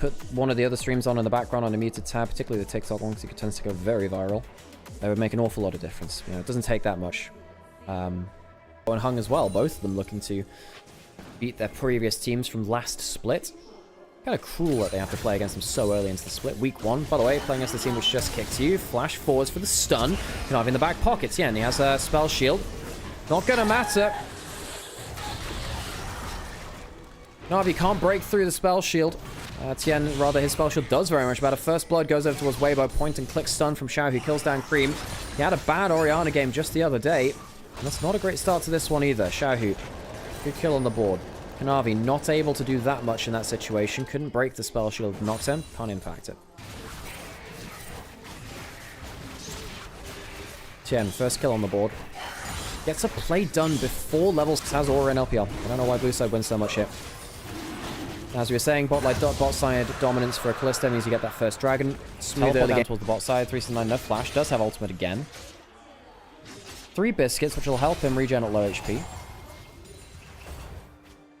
put one of the other streams on in the background on a muted tab, particularly the TikTok one, because it tends to go very viral. That would make an awful lot of difference. You know, it doesn't take that much. And Hung as well, both of them looking to beat their previous teams from last split. Kind of cruel that they have to play against them so early into the split. Week 1, by the way, playing against the team which just kicked you. Flash forwards for the stun. Kanavi in the back pockets. Yeah, and he has a spell shield. Not gonna matter. Kanavi can't break through the spell shield. Tien, rather, his spell shield does very much matter. First blood goes over towards Weibo. Point and click stun from Xiao, who kills down Cream. He had a bad Orianna game just the other day. And that's not a great start to this one either. Xiao, good kill on the board. Kanavi not able to do that much in that situation. Couldn't break the spell shield of Noctem. Can't impact it. Tien, first kill on the board. Gets a play done before levels. Has aura in LPL. I don't know why blue side wins so much here. As we were saying, bot side dominance for a Kalista means you get that first dragon. Smooth early down towards the bot side. 379 no flash. Does have ultimate again. 3 biscuits, which will help him regen at low HP.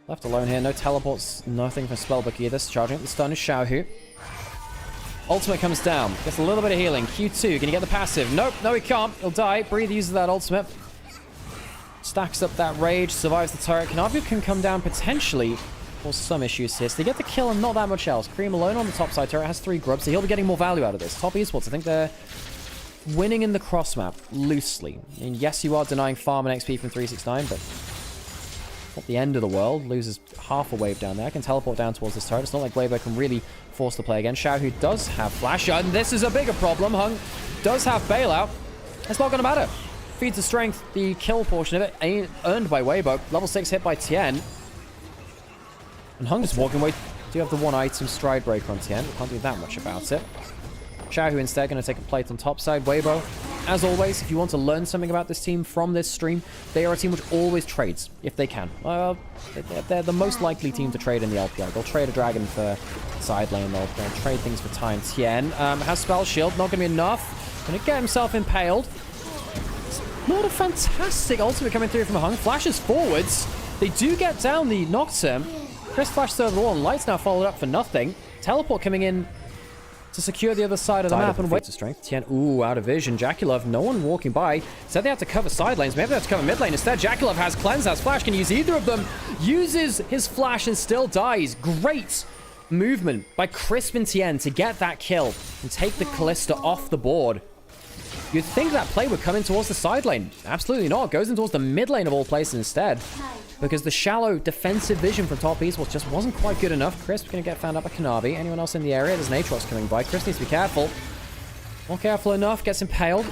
Left alone here. No teleports. Nothing from Spellbook either. Charging up the stun is Xiaohu. Ultimate comes down. Gets a little bit of healing. Q2. Can he get the passive? Nope. No, he can't. He'll die. Breathe uses that ultimate. Stacks up that rage. Survives the turret. Kanavi can come down potentially. Cause some issues here. So they get the kill and not that much else. Cream alone on the top side turret has 3 grubs, so he'll be getting more value out of this. Top Esports, I think they're winning in the cross map loosely. And yes, you are denying farm and XP from 369, but not the end of the world. Loses half a wave down there. I can teleport down towards this turret. It's not like Weibo can really force the play again. Xiao, who does have flash, and this is a bigger problem. Hung does have bailout. It's not going to matter. Feeds the strength. The kill portion of it ain't earned by Weibo. Level 6 hit by Tien. And Hung just walking away. Do have the 1 item stride breaker on Tien. Can't do that much about it. Xiao, who instead going to take a plate on top side. Weibo, as always, if you want to learn something about this team from this stream, they are a team which always trades, if they can. They're the most likely team to trade in the LPL. They'll trade a dragon for side lane. They'll trade things for time. Tien has spell shield. Not going to be enough. Going to get himself impaled. Not a fantastic ultimate coming through from Hung. Flashes forwards. They do get down the Nocturne. Chris flashes over the wall, and Light's now followed up for nothing. Teleport coming in to secure the other side of the map and wait to strength. Tien, ooh, out of vision. Jaculov, no one walking by. Said they had to cover side lanes. Maybe they have to cover mid lane instead. Jaculov has cleanse, has flash, can use either of them. Uses his flash and still dies. Great movement by Crisp and Tien to get that kill and take the Kalista off the board. You'd think that play would come in towards the side lane. Absolutely not. Goes in towards the mid lane of all places instead. Because the shallow defensive vision from top Esports just wasn't quite good enough. Crisp going to get found out by Kanavi. Anyone else in the area? There's an Aatrox coming by. Crisp needs to be careful. Not careful enough. Gets impaled.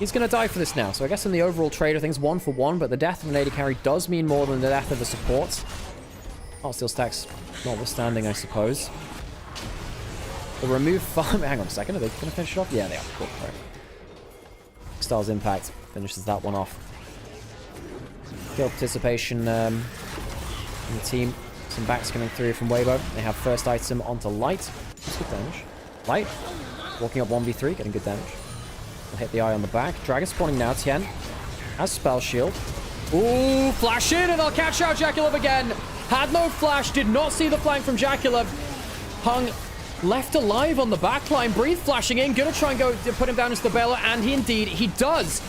He's going to die for this now. So I guess in the overall trade of things, 1 for 1. But the death of an AD carry does mean more than the death of the support. Oh, steel stacks notwithstanding, I suppose. The remove farm. Hang on a second. Are they going to finish it off? Yeah, they are. Cool. Right. Star's impact finishes that one off. Kill participation in the team. Some backs coming through from Weibo. They have first item onto Light. That's good damage. Light walking up 1v3, getting good damage. Will hit the eye on the back. Dragon spawning now. Tien has spell shield. Ooh, flash in, and they'll catch out Jaculov again. Had no flash, did not see the flank from Jaculov. Hung left alive on the backline. Breathe flashing in. Gonna try and go put him down into the bailer, and he does.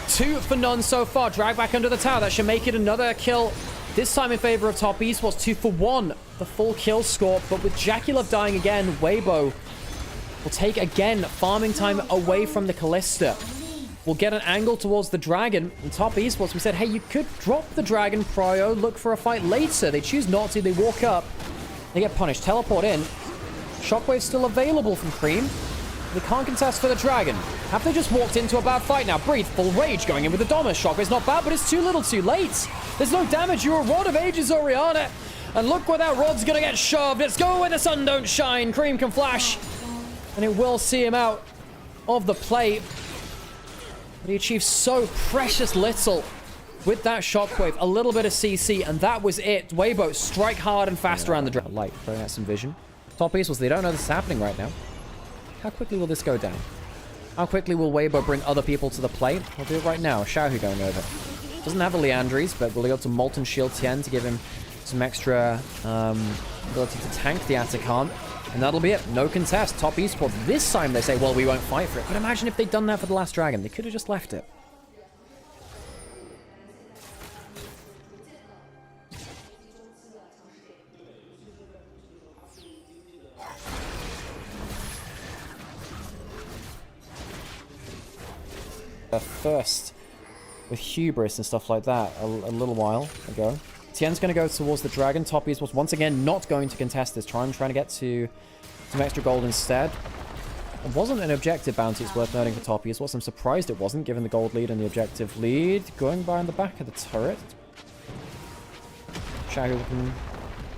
2 for none so far. Drag back under the tower. That should make it another kill. This time in favor of top Esports. 2 for 1. The full kill score. But with Jaculov dying again, Weibo will take again farming time away from the Kalista. We'll get an angle towards the dragon. And top Esports, we said, hey, you could drop the dragon prio, look for a fight later. They choose not to. They walk up. They get punished. Teleport in. Shockwave still available from Cream. They can't contest for the dragon. Have they just walked into a bad fight now? Breathe, full rage going in with the Dominus. Shockwave's not bad, but it's too little too late. There's no damage. You're a Rod of Ages, Orianna. And look where that Rod's going to get shoved. Let's go where the sun don't shine. Cream can flash. And it will see him out of the play. But he achieved so precious little with that Shockwave. A little bit of CC, and that was it. Weibo, strike hard and fast around the dragon. Light, throwing out some vision. Top Esports, they don't know this is happening right now. How quickly will this go down? How quickly will Weibo bring other people to the plate? I'll do it right now. Xiaohu going over. Doesn't have a Liandry's, but will he go to Molten Shield Tien to give him some extra ability to tank the Atacant? And that'll be it. No contest. Top Esports. This time they say, well, we won't fight for it. But imagine if they'd done that for the last dragon. They could have just left it. First with hubris and stuff like that a little while ago. Tien's going to go towards the dragon. Top Esports was once again not going to contest this. Trying to get to some extra gold instead. It wasn't an objective bounty, it's worth noting for Top Esports. I'm surprised it wasn't, given the gold lead and the objective lead. Going by in the back of the turret. Xiaohu can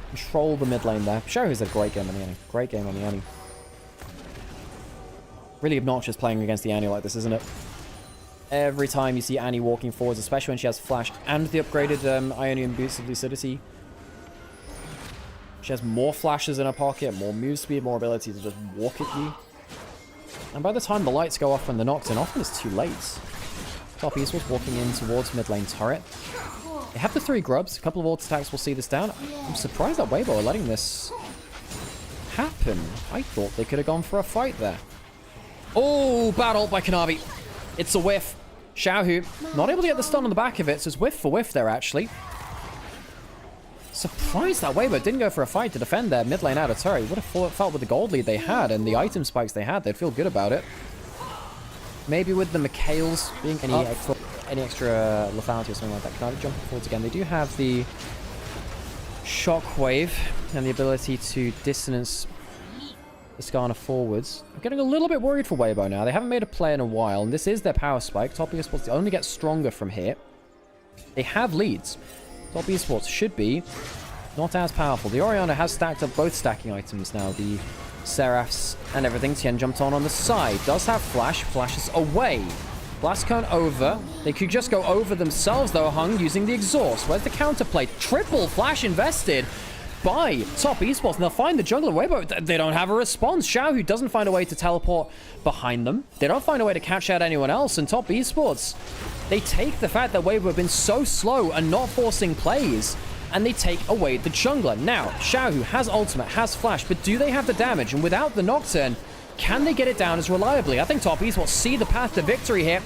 control the mid lane there. Xiaohu's a great game on the Annie. Great game on the Annie. Really obnoxious playing against the Annie like this, isn't it? Every time you see Annie walking forwards, especially when she has flash and the upgraded Ionian boost of lucidity, she has more flashes in her pocket, more move speed, more ability to just walk at you. And by the time the lights go off when they're knocked in, often it's too late. Top Esports walking in towards mid lane turret. They have the 3 grubs. A couple of auto attacks will see this down. I'm surprised that Weibo are letting this happen. I thought they could have gone for a fight there. Oh, bad ult by Kanavi. It's a whiff. Xiaohu not able to get the stun on the back of it, so it's whiff for whiff there, actually. Surprised that Weibo didn't go for a fight to defend their mid lane out of turret. Would have felt with the gold lead they had and the item spikes they had, they'd feel good about it. Maybe with the Mikhails being any extra lethality or something like that. Can I jump forwards again? They do have the shockwave and the ability to dissonance the Skarner forwards. I'm getting a little bit worried for Weibo now. They haven't made a play in a while, and this is their power spike. Top Esports only get stronger from here. They have leads. Top Esports should be not as powerful. The Orianna has stacked up both stacking items now. The Seraphs and everything. Tien jumped on the side. Does have flash. Flashes away. Blast cone over. They could just go over themselves, though, Hung, using the exhaust. Where's the counterplay? Triple flash invested by Top Esports, and they'll find the jungler. Weibo, they don't have a response. Xiaohu doesn't find a way to teleport behind them. They don't find a way to catch out anyone else, and Top Esports, they take the fact that Weibo have been so slow and not forcing plays, and they take away the jungler. Now, Xiaohu has ultimate, has flash, but do they have the damage? And without the Nocturne, can they get it down as reliably? I think Top Esports see the path to victory here.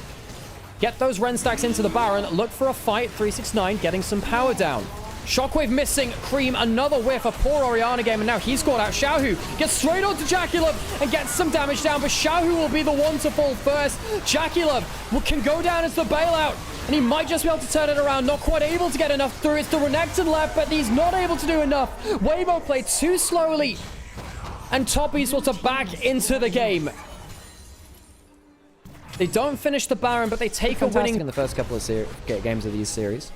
Get those Ren stacks into the Baron, look for a fight. 369 getting some power down. Shockwave missing. Cream, another whiff. A poor Orianna game, and now he's caught out. Xiaohu gets straight onto Jackulov and gets some damage down, but Xiaohu will be the one to fall first. Jackulov can go down as the bailout, and he might just be able to turn it around. Not quite able to get enough through. It's the Renekton left, but he's not able to do enough. Weibo played too slowly, and Top Esports are back into the game. They don't finish the Baron, but they take a winning in the first couple of games of these series.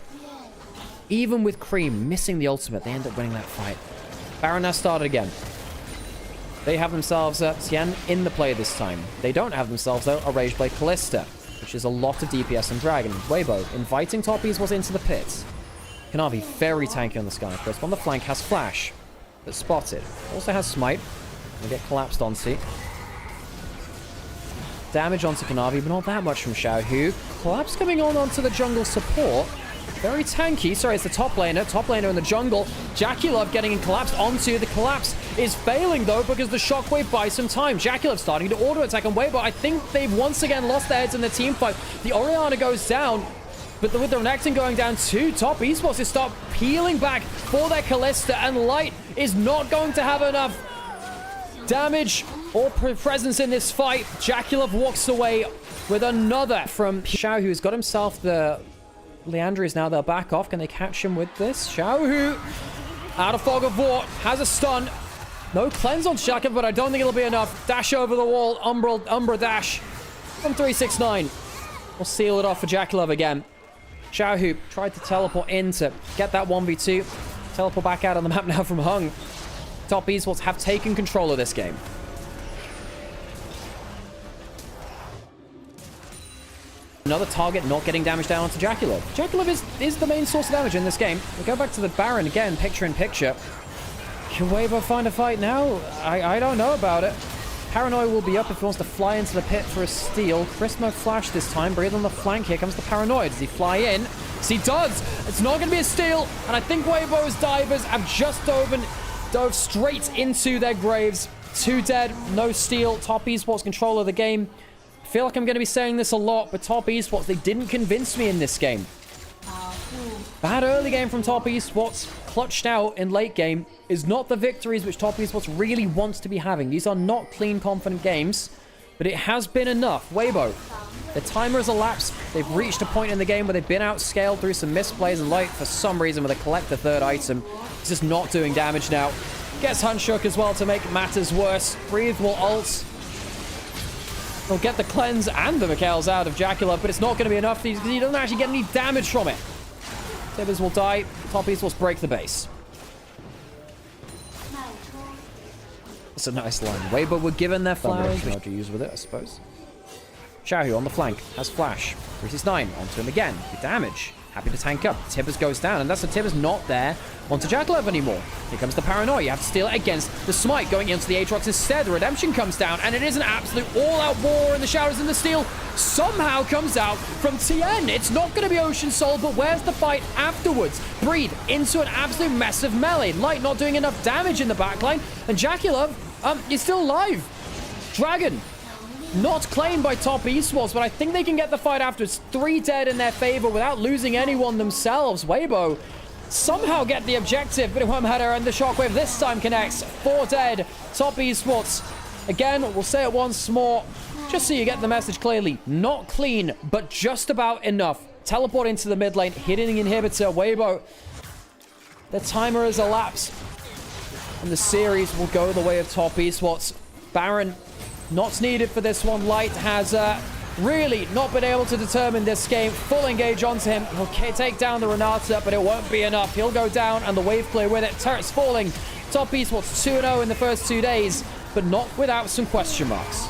Even with Cream missing the ultimate, they end up winning that fight. Baron has started again. They have themselves Tien in the play this time. They don't have themselves, though, a Rage Blade Callista, which is a lot of DPS and Dragon. Weibo inviting Top Esports into the pit. Kanavi very tanky on the Sky. Crisp on the flank has Flash, but spotted. Also has Smite. Will get collapsed onto. Damage onto Kanavi, but not that much from Xiaohu. Collapse coming onto the jungle support. Very tanky. Sorry, it's the top laner. Top laner in the jungle. Jackulov getting collapsed onto. The collapse is failing, though, because the shockwave buys some time. Jackulov starting to auto attack on Weibo. I think they've once again lost their heads in the team fight. The Orianna goes down, but with the Renekton going down too, Top Esports is start peeling back for their Callista, and Light is not going to have enough damage or presence in this fight. Jackulov walks away with another from Xiaohu, who's got himself the Leandri is now their back off. Can they catch him with this? Xiaohu out of Fog of War, has a stun. No cleanse on Shaka, but I don't think it'll be enough. Dash over the wall. Umbra dash from 369. We'll seal it off for Jackulov again. Xiaohu tried to teleport in to get that 1v2. Teleport back out on the map now from Hung. Top Esports have taken control of this game. Another target not getting damage down onto Jackulov. Jackulov is the main source of damage in this game. We go back to the Baron again, picture in picture. Can Weibo find a fight now? I don't know about it. Paranoid will be up if he wants to fly into the pit for a steal. Chrismo flash this time. Breathe on the flank. Here comes the Paranoid. Does he fly in? Yes, he does. It's not going to be a steal. And I think Weibo's divers have just dove straight into their graves. 2 dead, no steal. Top Esports control of the game. I feel like I'm going to be saying this a lot, but Top Esports, they didn't convince me in this game. Bad early game from Top Esports, clutched out in late game, is not the victories which Top Esports really wants to be having. These are not clean, confident games, but it has been enough. Weibo, the timer has elapsed. They've reached a point in the game where they've been outscaled through some misplays, and Light, for some reason, with a collect the 3rd item, is just not doing damage now. Gets Hunshook as well to make matters worse. Breathe will ult. He'll get the cleanse and the Mikhails out of Jacula, but it's not going to be enough because he doesn't actually get any damage from it. Tibbers will die. Top Esports break the base. That's a nice line. Weibo were given their flowers. What to use with it, I suppose. Xiaohu on the flank has flash. 369 onto him again. Good damage. Happy to tank up. Tibbers goes down, and that's the Tibbers not there onto Jaclev anymore. Here comes the paranoia. You have to steal it against the smite, going into the Aatrox instead. The redemption comes down, and it is an absolute all-out war in the shadows, and the steal somehow comes out from TN. It's not going to be Ocean Soul, but where's the fight afterwards? Breed into an absolute mess of melee. Light not doing enough damage in the backline, and Jaclev, he's still alive. Dragon not claimed by Top Esports, but I think they can get the fight after. It's 3 dead in their favor without losing anyone themselves. Weibo somehow get the objective, but it won't matter, and the shockwave this time connects. 4 dead. Top Esports, again, we'll say it once more, just so you get the message clearly. Not clean, but just about enough. Teleport into the mid lane, hitting the inhibitor. Weibo, the timer has elapsed, and the series will go the way of Top Esports. Baron not needed for this one. Light has really not been able to determine this game. Full engage onto him. He'll take down the Renata, but it won't be enough. He'll go down, and the wave clear with it. Turret's falling. Top Esports 2-0 in the first 2 days, but not without some question marks.